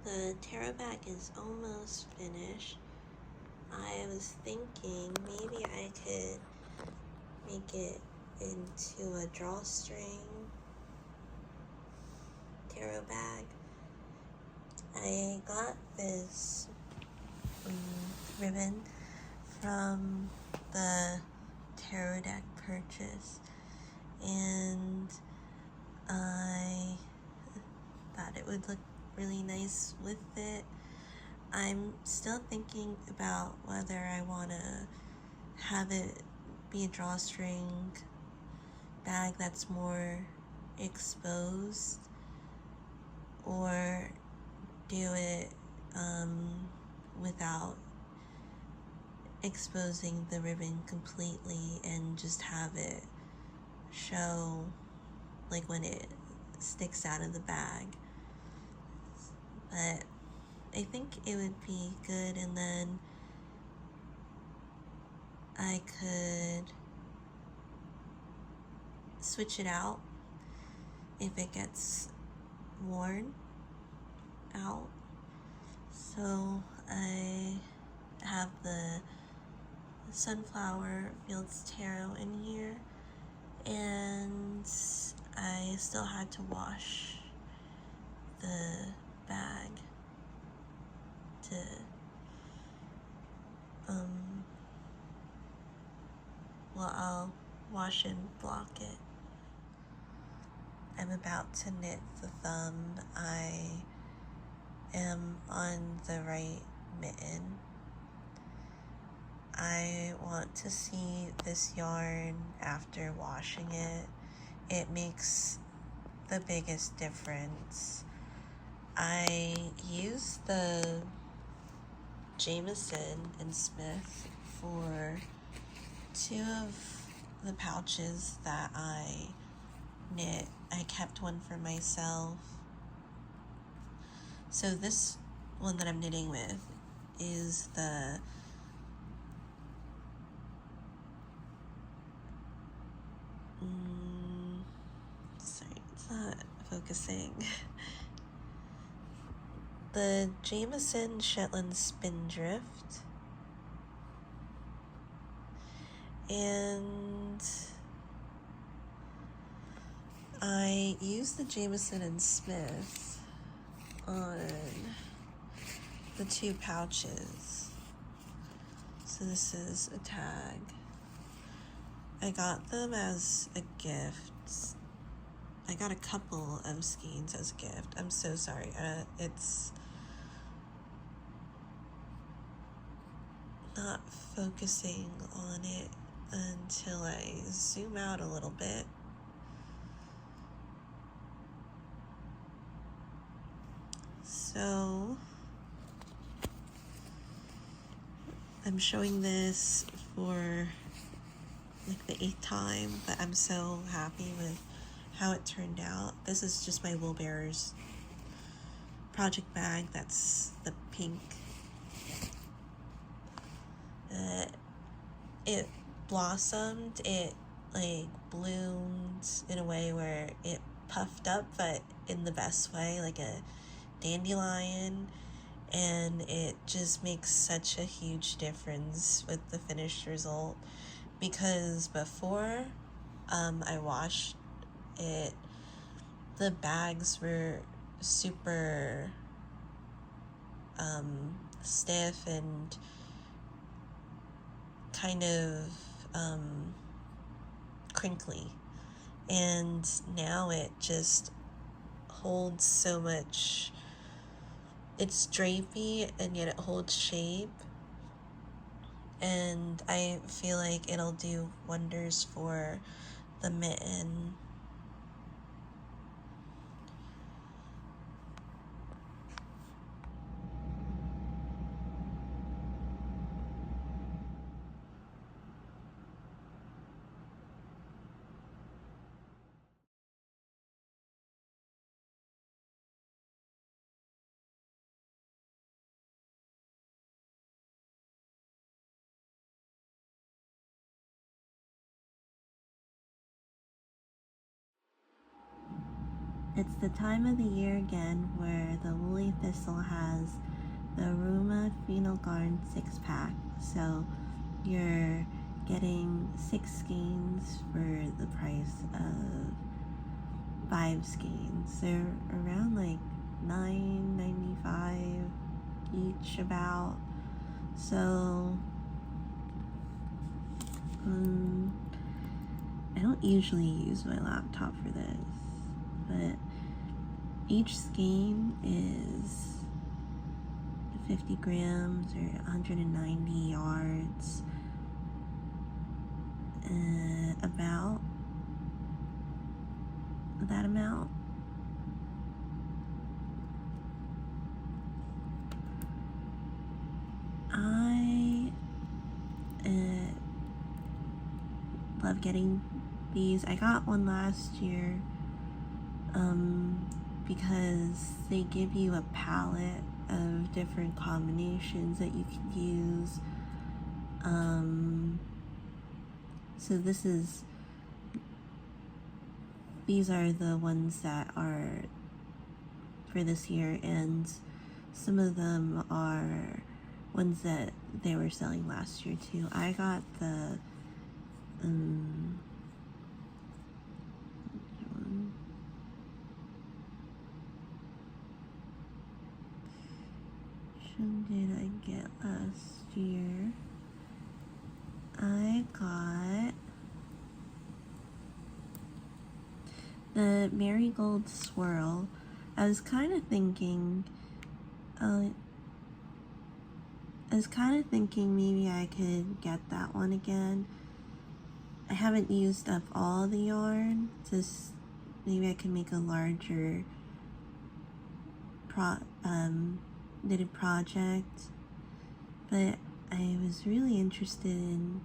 The tarot bag is almost finished. I was thinking maybe I could make it into a drawstring tarot bag. I got this ribbon from the tarot deck purchase, and I thought it would look really nice with it. I'm still thinking about whether I want to have it be a drawstring bag that's more exposed, or do it without exposing the ribbon completely and just have it show like when it sticks out of the bag. But I think it would be good, and then I could switch it out if it gets worn out. So I have the Sunflower Fields Tarot in here, and I still had to wash the bag to I'll wash and block it. I'm about to knit the thumb. I am on the right mitten. I want to see this yarn after washing it. It makes the biggest difference. I use the Jamieson and Smith for 2 of the pouches that I knit. I kept one for myself. So this one that I'm knitting with is the sorry, it's not focusing. The Jamieson Shetland Spindrift, and I use the Jamieson and Smith on the 2 pouches. So this is a tag. I got them as a gift. I got a couple of skeins as a gift. I'm so sorry. It's not focusing on it until I zoom out a little bit. So I'm showing this for like the 8th time, but I'm so happy with how it turned out. This is just my Woolbearers project bag. That's the pink. It blossomed, it like bloomed in a way where it puffed up, but in the best way, like a dandelion, and it just makes such a huge difference with the finished result, because before I washed it, the bags were super stiff and kind of crinkly, and now it just holds so much. It's drapey and yet it holds shape, and I feel like it'll do wonders for the mitten. It's the time of the year again where the woolly Lonely Thistle has the Aroma Phenol Garn 6-pack, so you're getting 6 skeins for the price of 5 skeins. They're around like $9.95 each about. So I don't usually use my laptop for this, but each skein is 50 grams or 190 yards, about that amount. I love getting these. I got one last year because they give you a palette of different combinations that you can use. So these are the ones that are for this year, and some of them are ones that they were selling last year too. I got the which one did I get last year? I got the Marigold Swirl. I was kind of thinking maybe I could get that one again. I haven't used up all the yarn, just maybe I could make a larger knitted project. But I was really interested in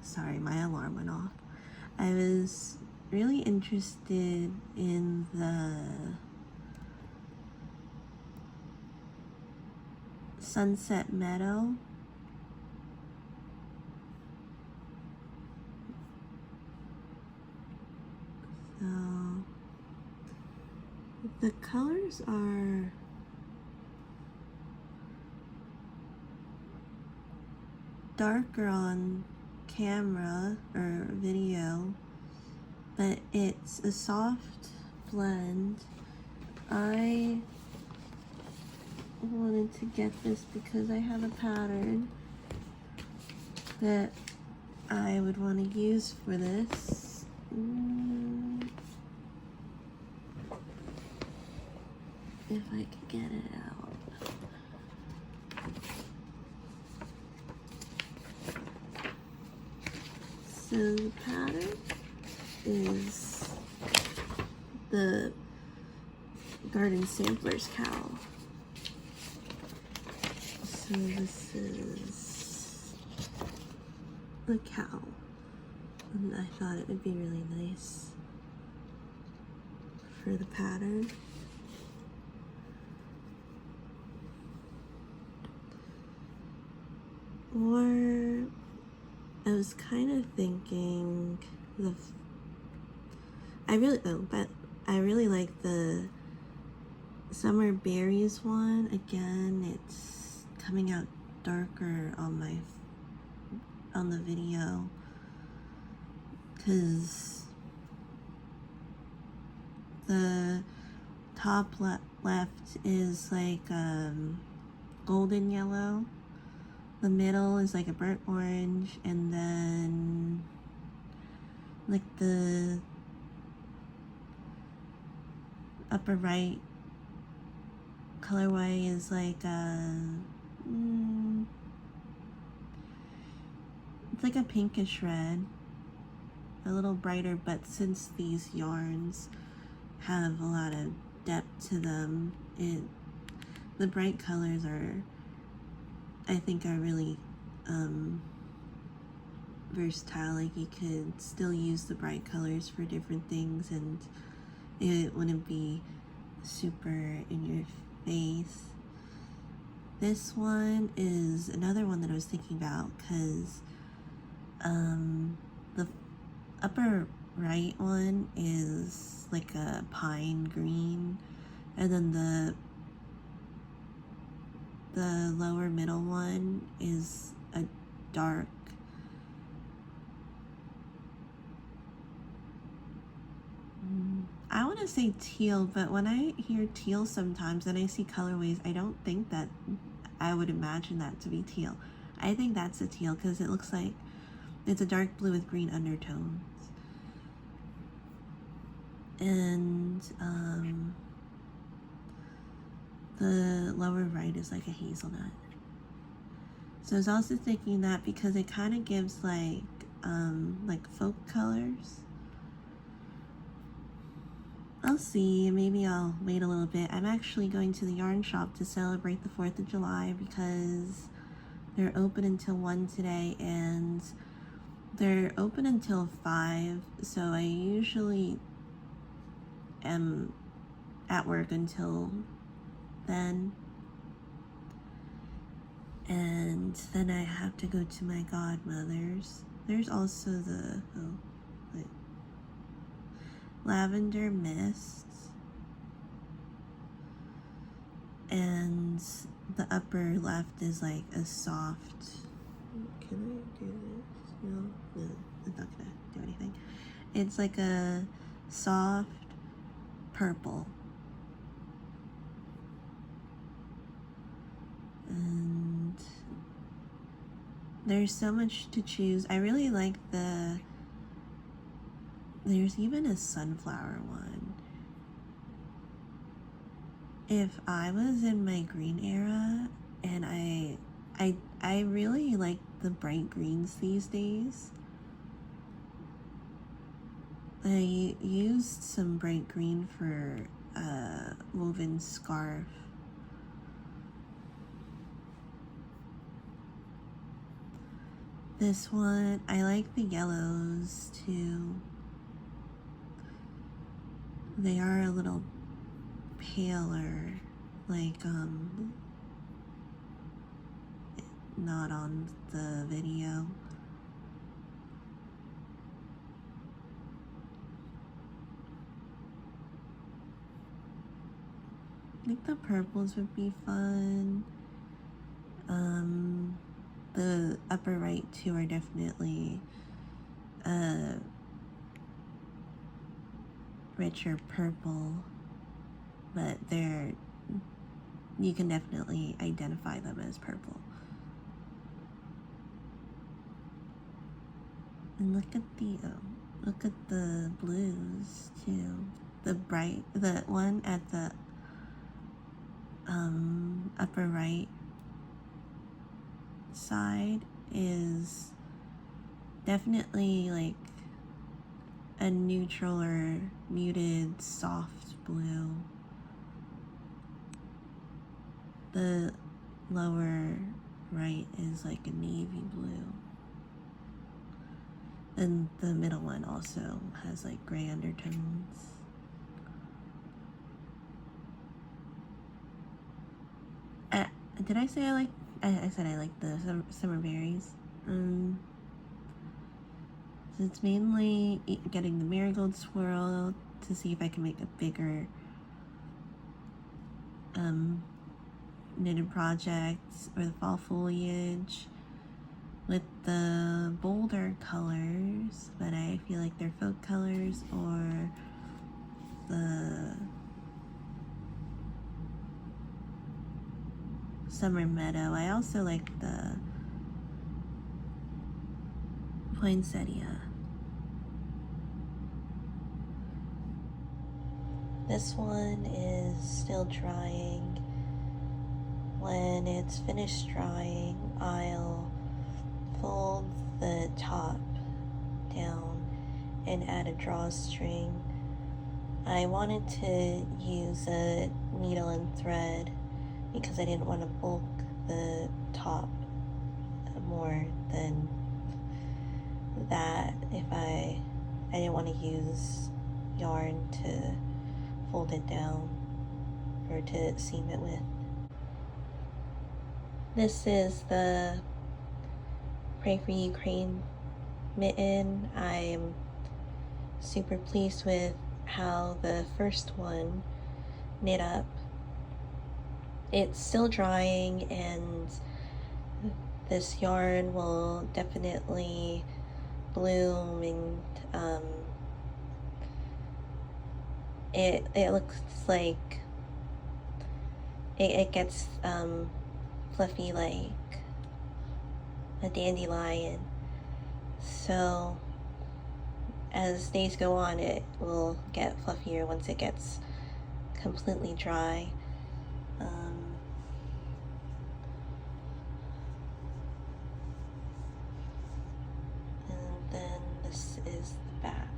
sorry, my alarm went off. I was really interested in the Sunset Meadow. So the colors are darker on camera or video, but it's a soft blend. I wanted to get this because I have a pattern that I would want to use for this. If I could get it out. So the pattern is the Garden Sampler's cowl. So this is the cowl, and I thought it would be really nice for the pattern. Or I was kind of thinking I really like the Summer Berries one. Again, it's coming out darker on the video because the top left is like golden yellow. The middle is like a burnt orange, and then like the upper right colorway is like it's like a pinkish red, a little brighter, but since these yarns have a lot of depth to them, the bright colors I think are really versatile. Like you could still use the bright colors for different things and it wouldn't be super in your face. This one is another one that I was thinking about because the upper right one is like a pine green, and then the lower middle one is a dark I want to say teal, but when I hear teal sometimes and I see colorways, I don't think that I would imagine that to be teal. I think that's a teal because it looks like it's a dark blue with green undertones. And the lower right is like a hazelnut. So I was also thinking that because it kind of gives like folk colors. I'll see, maybe I'll wait a little bit. I'm actually going to the yarn shop to celebrate the 4th of July because they're open until 1 today and they're open until 5, so I usually am at work until then. And then I have to go to my godmother's. There's also the lavender mist, and the upper left is like a soft. Can I do this? No, it's not gonna do anything. It's like a soft purple. And there's so much to choose. I really like there's even a sunflower one. If I was in my green era, and I really like the bright greens these days. I used some bright green for a woven scarf. This one, I like the yellows too. They are a little paler, like not on the video. I think the purples would be fun. The upper right two are definitely richer purple, but you can definitely identify them as purple. And look at the blues too. The one at the upper right side is definitely like a neutral or muted soft blue. The lower right is like a navy blue. And the middle one also has like gray undertones. Did I say I said I like the summer berries. So it's mainly getting the marigold swirl to see if I can make a bigger knitted project or the fall foliage with the bolder colors, but I feel like they're folk colors or the summer meadow. I also like the poinsettia. This one is still drying. When it's finished drying, I'll fold the top down and add a drawstring. I wanted to use a needle and thread because I didn't want to bulk the top more than that. If I didn't want to use yarn to fold it down or to seam it with. This is the Pray for Ukraine mitten. I'm super pleased with how the first one knit up. It's still drying, and this yarn will definitely bloom, and it looks like it gets fluffy like a dandelion. So as days go on, it will get fluffier once it gets completely dry. And then this is the back.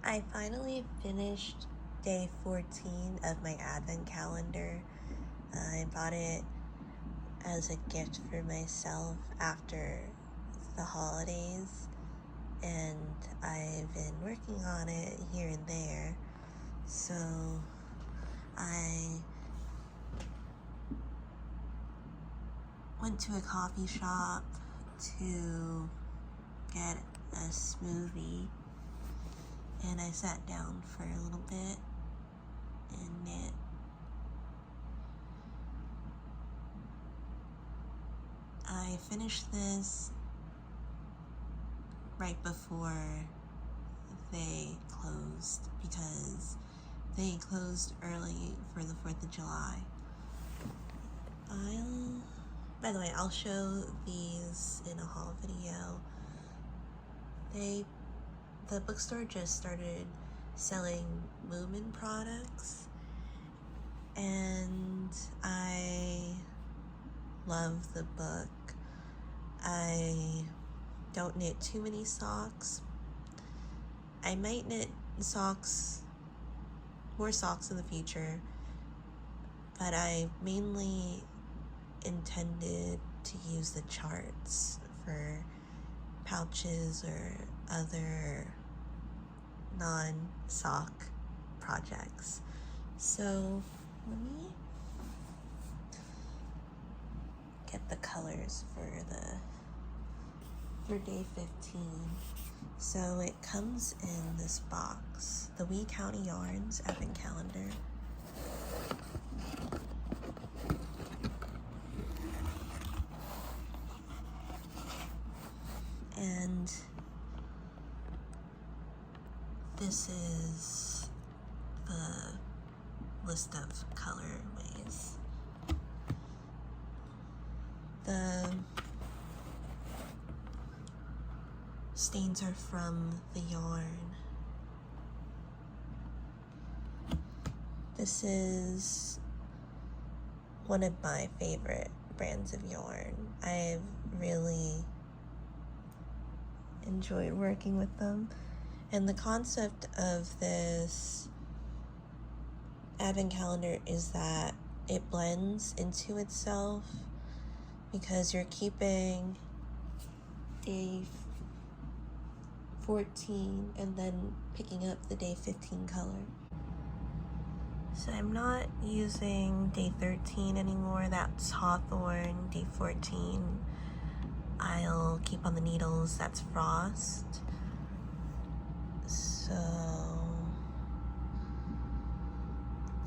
I finally finished day 14 of my advent calendar. I bought it as a gift for myself after the holidays, and I've been working on it here and there. So I went to a coffee shop to get a smoothie, and I sat down for a little bit and knit. I finished this right before they closed, because they closed early for the 4th of July. By the way, I'll show these in a haul video. The bookstore just started selling Moomin products, and I love the book. I don't knit too many socks. I might knit more socks in the future, but I mainly intended to use the charts for pouches or other non-sock projects. So let me get the colors for day 15. So it comes in this box, the Wee County Yarns Advent Calendar. And this is the list of colorways. The stains are from the yarn. This is one of my favorite brands of yarn. I've really enjoyed working with them. And the concept of this advent calendar is that it blends into itself, because you're keeping day 14 and then picking up the day 15 color. So I'm not using day 13 anymore. That's Hawthorn. Day 14 I'll keep on the needles. That's Frost. So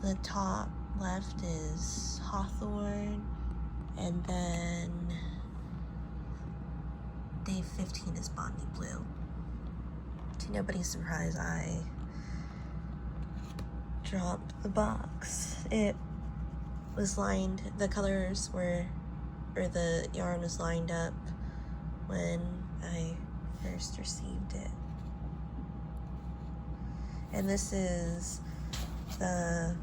the top left is Hawthorn, and then day 15 is Bondi Blue. To nobody's surprise, I dropped the box. It was lined, the colors were, or the yarn was lined up when I first received it. And this is the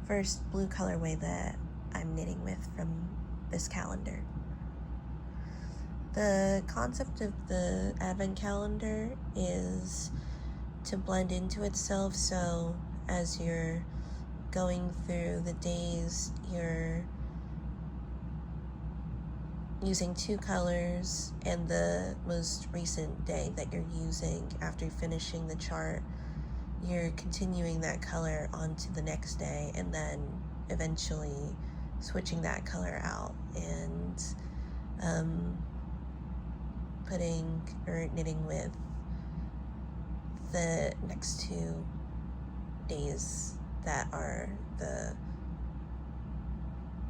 first blue colorway that I'm knitting with from this calendar. The concept of the advent calendar is to blend into itself, so as you're going through the days, you're using 2 colors and the most recent day that you're using after finishing the chart, you're continuing that color onto the next day and then eventually switching that color out and putting or knitting with the next 2 days that are the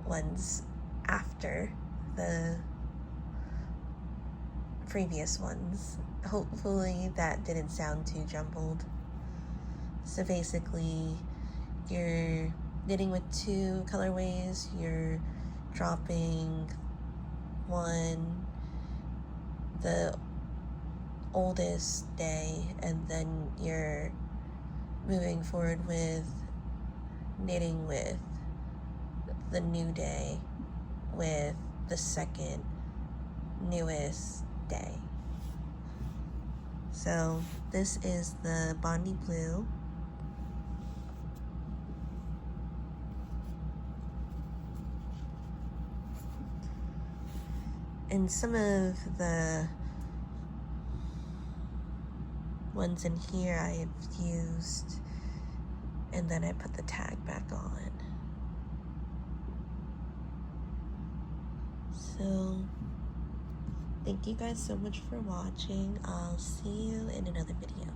ones after the previous ones. Hopefully that didn't sound too jumbled. So basically, you're knitting with 2 colorways, you're dropping one, the oldest day, and then you're moving forward with knitting with the new day with the second newest day. So this is the Bondi Blue. And some of the ones in here I've used, and then I put the tag back on. So, thank you guys so much for watching. I'll see you in another video.